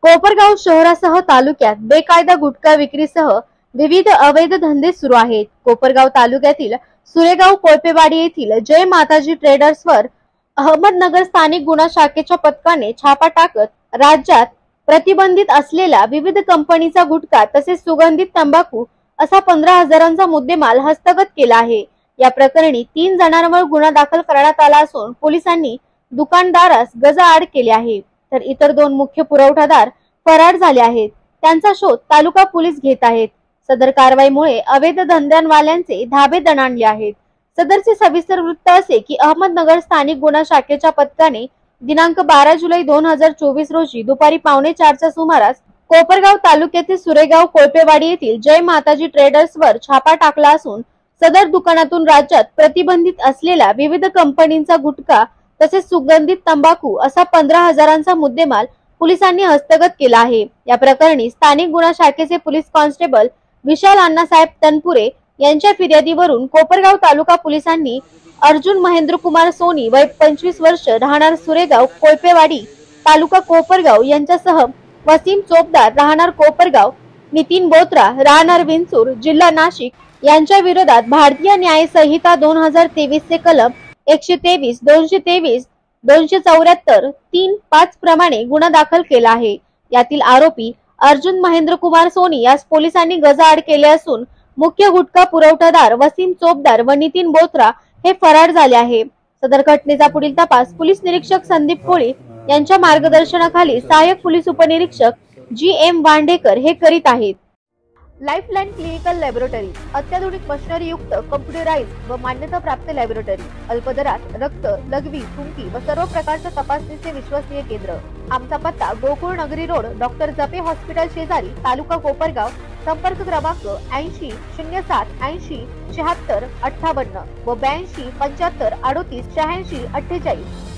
कोपरगाव शहरासह तालुक्यात बेकायदा गुटखा विक्रीसह विविध अवैध धंदे सुरू आहेत। कोपरगाव तालुक्यातील सुरेगाव कोळपेवाडी येथील जय माताजी ट्रेडर्सवर अहमदनगर स्थानिक गुन्हा शाखेच्या पथकाने छापा टाकत राज्यात प्रतिबंधित असलेला विविध कंपनीचा गुटखा तसेच सुगंधित तंबाखू असा 15,000चा मुद्देमाल हस्तगत केला आहे। या प्रकरणी 3 जणांवर गुन्हा दाखल करण्यात आला असून पोलिसांनी दुकानदारास गजाआड केले आहे, तर इतर 2 मुख्य पुरवठादार फरार झाले आहेत। त्यांचा शोध तालुका पोलीस घेत आहेत। सदर कारवाईमुळे अवैध धंद्यावाल्यांचे धाबे दणाणले आहेत। सदरचे सविस्तर वृत्त असे की अहमदनगर स्थानिक गुन्हा शाखेच्या पथकाने दिनांक 12 जुलै 2024 रोजी दुपारी 3:45च्या सुमारास कोपरगाव तालुक्यातील सुरेगाव कोळपेवाडी येथील जय माताजी ट्रेडर्सवर छापा टाकला असून सदर दुकानातून राज्यात प्रतिबंधित असलेला विविध कंपनींचा गुटखा तसेच सुगंधित तंबाखू असा 15,000चा मुद्देमाल पोलिसांनी हस्तगत केला आहे। या प्रकरणी स्थानिक गुन्हा शाखेचे पोलीस कॉन्स्टेबल विशाल अण्णासाहेब तनपुरे यांच्या फिर्यादीवरून कोपरगाव तालुका पोलिसांनी अर्जुन महेंद्र कुमार सोनी वय 25 वर्ष राहणार सुरेगाव कोळपेवाडी तालुका कोपरगाव यांच्यासह वसीम चोपदार राहणार कोपरगाव, नितीन बोत्रा राहणार विंचूर जिल्हा नाशिक यांच्या विरोधात भारतीय न्याय संहिता 2023 चे कलम 123, 223, 274, 3-5 प्रमाणे गुन्हा दाखल केला आहे। यातील आरोपी अर्जुन महेंद्र कुमार सोनी यास पोलिसांनी गजाआड केले असून मुख्य गुटखा पुरवठादार वसीम चोपदार व नितीन बोत्रा हे फरार झाले आहे। सदर घटनेचा पुढील तपास पोलीस निरीक्षक संदीप कोळी यांच्या मार्गदर्शनाखाली सहाय्यक पोलीस उपनिरीक्षक GM वांडेकर हे करीत आहेत। लाईफलाईन क्लिनिकल लॅबोरेटरी अत्याधुनिक मशिनरी युक्त कम्प्युटराइज्ड व मान्यता प्राप्त लॅबोरेटरी, अल्प दरात रक्त, लघवी, थुंकी व सर्व प्रकारच्या तपासणीचे विश्वसनीय केंद्र। आमचा पत्ता गोकुळ नगरी रोड, डॉक्टर जपे हॉस्पिटल शेजारी, तालुका कोपरगाव। संपर्क क्रमांक 80 07 80 76 58 व 82 75 38 86 48।